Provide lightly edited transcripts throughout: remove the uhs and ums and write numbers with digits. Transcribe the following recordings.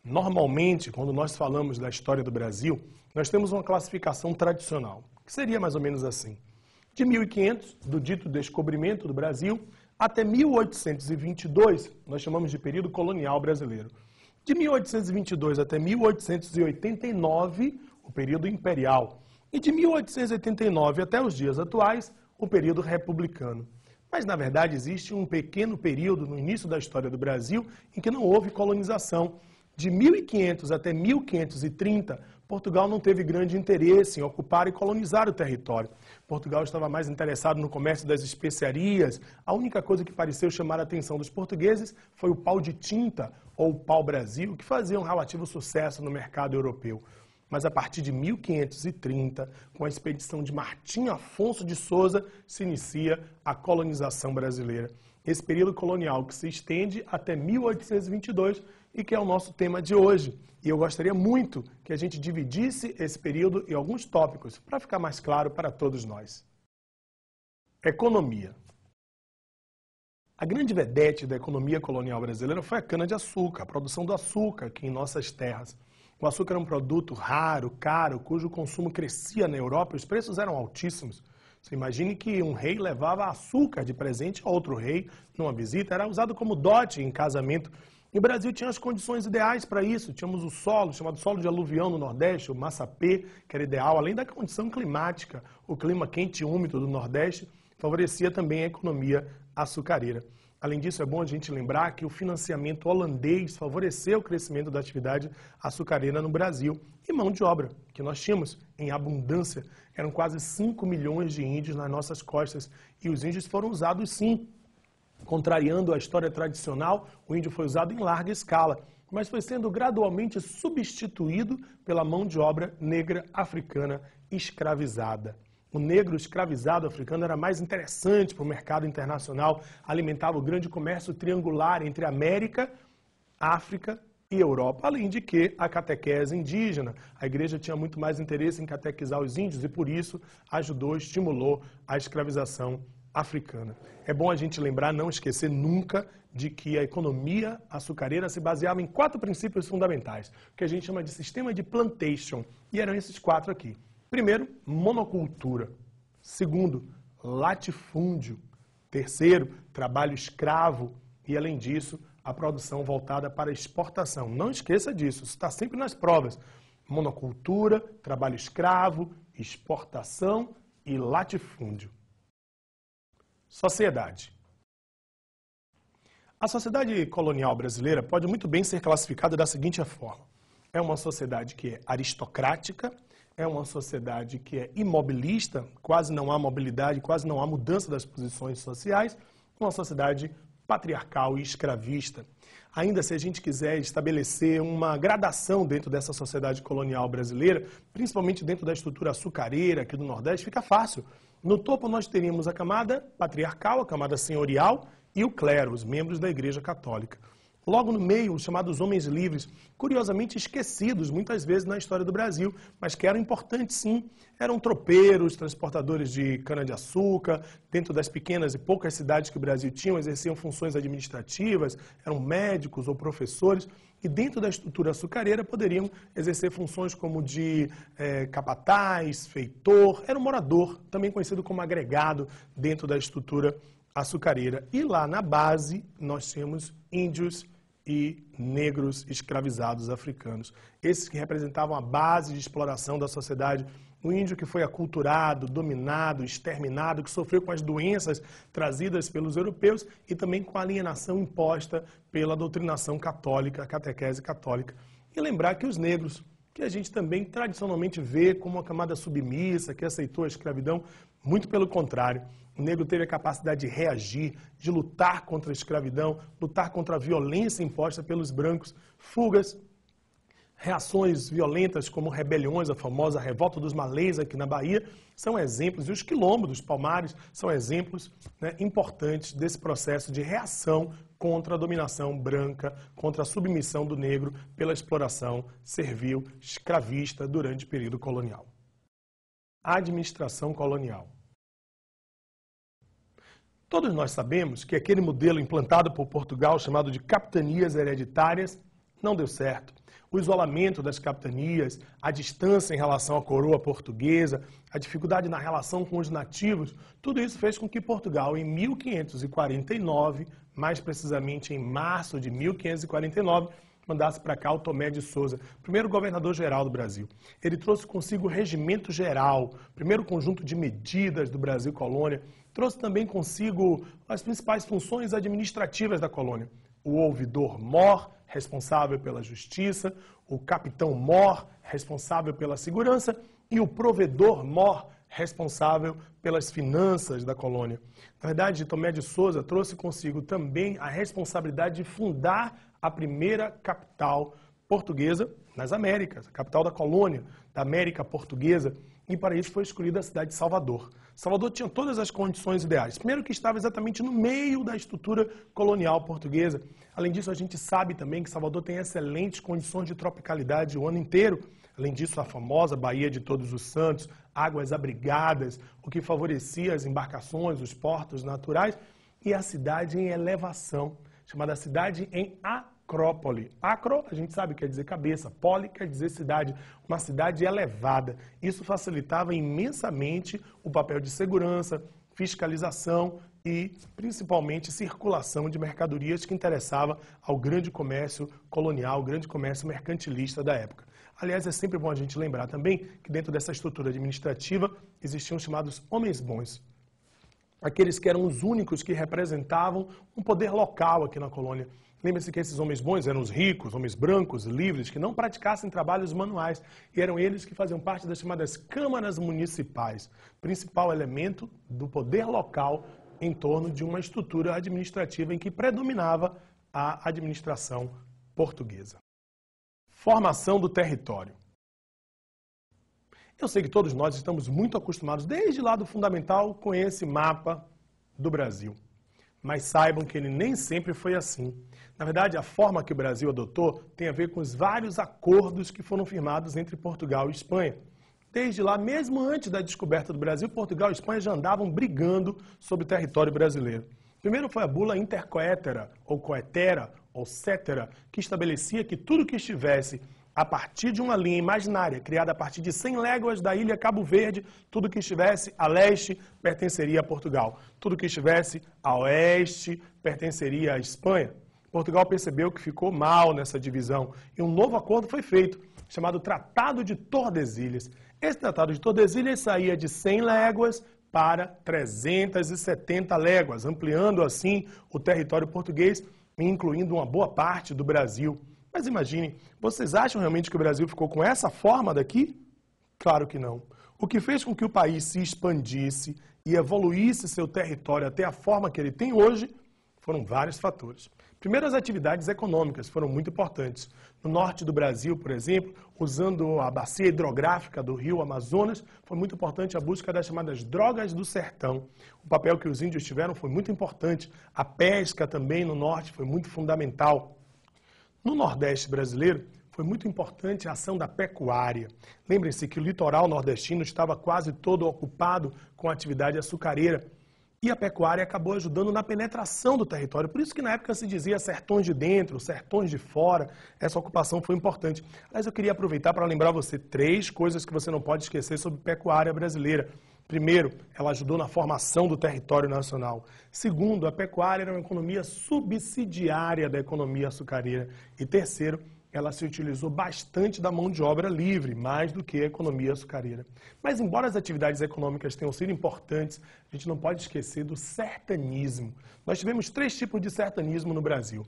Normalmente, quando nós falamos da história do Brasil, nós temos uma classificação tradicional, que seria mais ou menos assim. De 1500, do dito descobrimento do Brasil, até 1822, nós chamamos de período colonial brasileiro. De 1822 até 1889, o período imperial. E de 1889 até os dias atuais, o período republicano. Mas, na verdade, existe um pequeno período no início da história do Brasil em que não houve colonização. De 1500 até 1530, Portugal não teve grande interesse em ocupar e colonizar o território. Portugal estava mais interessado no comércio das especiarias. A única coisa que pareceu chamar a atenção dos portugueses foi o pau de tinta, ou pau-brasil, que fazia um relativo sucesso no mercado europeu. Mas a partir de 1530, com a expedição de Martim Afonso de Souza, se inicia a colonização brasileira. Esse período colonial que se estende até 1822 e que é o nosso tema de hoje. E eu gostaria muito que a gente dividisse esse período em alguns tópicos, para ficar mais claro para todos nós. Economia. A grande vedete da economia colonial brasileira foi a cana-de-açúcar, a produção do açúcar aqui em nossas terras. O açúcar era um produto raro, caro, cujo consumo crescia na Europa e os preços eram altíssimos. Você imagine que um rei levava açúcar de presente a outro rei numa visita, era usado como dote em casamento. E o Brasil tinha as condições ideais para isso. Tínhamos o solo, chamado solo de aluvião no Nordeste, o massapê, que era ideal, além da condição climática. O clima quente e úmido do Nordeste favorecia também a economia açucareira. Além disso, é bom a gente lembrar que o financiamento holandês favoreceu o crescimento da atividade açucareira no Brasil. E mão de obra, que nós tínhamos em abundância. Eram quase 5 milhões de índios nas nossas costas. E os índios foram usados, sim. Contrariando a história tradicional, o índio foi usado em larga escala, mas foi sendo gradualmente substituído pela mão de obra negra africana escravizada. O negro escravizado africano era mais interessante para o mercado internacional, alimentava o grande comércio triangular entre América, África e Europa, além de que a catequese indígena. A igreja tinha muito mais interesse em catequizar os índios e, por isso, ajudou, estimulou a escravização africana. É bom a gente lembrar, não esquecer nunca, de que a economia açucareira se baseava em 4 princípios fundamentais, que a gente chama de sistema de plantation, e eram esses 4 aqui. Primeiro, monocultura. Segundo, latifúndio. Terceiro, trabalho escravo. E, além disso, a produção voltada para exportação. Não esqueça disso, isso está sempre nas provas. Monocultura, trabalho escravo, exportação e latifúndio. Sociedade. A sociedade colonial brasileira pode muito bem ser classificada da seguinte forma. É uma sociedade que é aristocrática, é uma sociedade que é imobilista, quase não há mobilidade, quase não há mudança das posições sociais, uma sociedade patriarcal e escravista. Ainda se a gente quiser estabelecer uma gradação dentro dessa sociedade colonial brasileira, principalmente dentro da estrutura açucareira aqui do Nordeste, fica fácil. No topo nós teríamos a camada patriarcal, a camada senhorial e o clero, os membros da Igreja Católica. Logo no meio, os chamados homens livres, curiosamente esquecidos muitas vezes na história do Brasil, mas que eram importantes sim. Eram tropeiros, transportadores de cana-de-açúcar, dentro das pequenas e poucas cidades que o Brasil tinha, exerciam funções administrativas, eram médicos ou professores, e dentro da estrutura açucareira poderiam exercer funções como de capataz, feitor, era um morador, também conhecido como agregado dentro da estrutura açucareira. E lá na base nós temos índios e negros escravizados africanos. Esses que representavam a base de exploração da sociedade. O índio que foi aculturado, dominado, exterminado, que sofreu com as doenças trazidas pelos europeus e também com a alienação imposta pela doutrinação católica, a catequese católica. E lembrar que os negros, que a gente também tradicionalmente vê como uma camada submissa, que aceitou a escravidão, muito pelo contrário. O negro teve a capacidade de reagir, de lutar contra a escravidão, lutar contra a violência imposta pelos brancos, fugas, reações violentas como rebeliões, a famosa Revolta dos Malês aqui na Bahia, são exemplos, e os quilombos dos Palmares são exemplos importantes desse processo de reação contra a dominação branca, contra a submissão do negro pela exploração servil, escravista durante o período colonial. Administração colonial. Todos nós sabemos que aquele modelo implantado por Portugal, chamado de capitanias hereditárias, Não deu certo. O isolamento das capitanias, a distância em relação à coroa portuguesa, a dificuldade na relação com os nativos, tudo isso fez com que Portugal, em 1549, mais precisamente em março de 1549, mandasse para cá o Tomé de Sousa, primeiro governador-geral do Brasil. Ele trouxe consigo o regimento geral, primeiro conjunto de medidas do Brasil colônia, trouxe também consigo as principais funções administrativas da colônia. O ouvidor-mor, responsável pela justiça, o capitão-mor, responsável pela segurança, e o provedor-mor, responsável pelas finanças da colônia. Na verdade, Tomé de Sousa trouxe consigo também a responsabilidade de fundar a primeira capital portuguesa nas Américas, a capital da colônia, da América Portuguesa, e para isso foi escolhida a cidade de Salvador. Salvador tinha todas as condições ideais. Primeiro que estava exatamente no meio da estrutura colonial portuguesa. Além disso, a gente sabe também que Salvador tem excelentes condições de tropicalidade o ano inteiro. Além disso, a famosa Baía de Todos os Santos, águas abrigadas, o que favorecia as embarcações, os portos naturais, e a cidade em elevação, chamada cidade em Acrópole. Acro, a gente sabe, quer dizer cabeça, pole quer dizer cidade, uma cidade elevada. Isso facilitava imensamente o papel de segurança, fiscalização e, principalmente, circulação de mercadorias que interessava ao grande comércio colonial, grande comércio mercantilista da época. Aliás, é sempre bom a gente lembrar também que dentro dessa estrutura administrativa existiam os chamados homens bons. Aqueles que eram os únicos que representavam um poder local aqui na colônia. Lembre-se que esses homens bons eram os ricos, homens brancos, livres, que não praticassem trabalhos manuais, e eram eles que faziam parte das chamadas câmaras municipais, principal elemento do poder local em torno de uma estrutura administrativa em que predominava a administração portuguesa. Formação do território. Eu sei que todos nós estamos muito acostumados, desde lá do fundamental, com esse mapa do Brasil. Mas saibam que ele nem sempre foi assim. Na verdade, a forma que o Brasil adotou tem a ver com os vários acordos que foram firmados entre Portugal e Espanha. Desde lá, mesmo antes da descoberta do Brasil, Portugal e Espanha já andavam brigando sobre o território brasileiro. Primeiro foi a bula intercoetera, ou coetera, ou cetera, que estabelecia que tudo que estivesse a partir de uma linha imaginária, criada a partir de 100 léguas da ilha Cabo Verde, tudo que estivesse a leste pertenceria a Portugal. Tudo que estivesse a oeste pertenceria à Espanha. Portugal percebeu que ficou mal nessa divisão e um novo acordo foi feito, chamado Tratado de Tordesilhas. Esse Tratado de Tordesilhas saía de 100 léguas para 370 léguas, ampliando assim o território português, incluindo uma boa parte do Brasil. Mas imaginem, vocês acham realmente que o Brasil ficou com essa forma daqui? Claro que não. O que fez com que o país se expandisse e evoluísse seu território até a forma que ele tem hoje foram vários fatores. Primeiro, as atividades econômicas foram muito importantes. No norte do Brasil, por exemplo, usando a bacia hidrográfica do rio Amazonas, foi muito importante a busca das chamadas drogas do sertão. O papel que os índios tiveram foi muito importante. A pesca também no norte foi muito fundamental. No Nordeste brasileiro, foi muito importante a ação da pecuária. Lembrem-se que o litoral nordestino estava quase todo ocupado com a atividade açucareira. E a pecuária acabou ajudando na penetração do território. Por isso que na época se dizia sertões de dentro, sertões de fora. Essa ocupação foi importante. Mas eu queria aproveitar para lembrar você 3 coisas que você não pode esquecer sobre pecuária brasileira. Primeiro, ela ajudou na formação do território nacional. Segundo, a pecuária era uma economia subsidiária da economia açucareira. E terceiro, ela se utilizou bastante da mão de obra livre, mais do que a economia açucareira. Mas embora as atividades econômicas tenham sido importantes, a gente não pode esquecer do sertanismo. Nós tivemos 3 tipos de sertanismo no Brasil.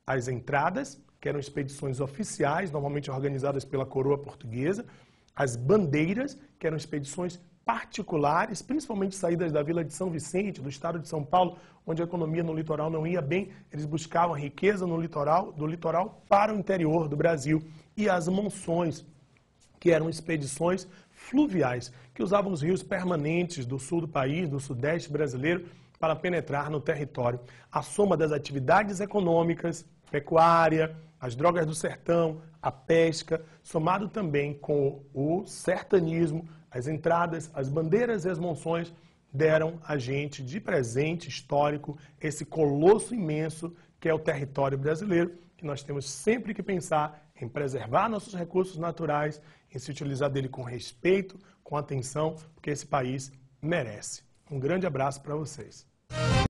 As entradas, que eram expedições oficiais, normalmente organizadas pela coroa portuguesa. As bandeiras, que eram expedições particulares, principalmente saídas da Vila de São Vicente, do estado de São Paulo, onde a economia no litoral não ia bem, eles buscavam riqueza no litoral, do litoral para o interior do Brasil. E as monções, que eram expedições fluviais, que usavam os rios permanentes do sul do país, do sudeste brasileiro, para penetrar no território. A soma das atividades econômicas, pecuária, as drogas do sertão, a pesca, somado também com o sertanismo, as entradas, as bandeiras e as monções, deram a gente de presente histórico esse colosso imenso que é o território brasileiro, que nós temos sempre que pensar em preservar nossos recursos naturais, em se utilizar dele com respeito, com atenção, porque esse país merece. Um grande abraço para vocês.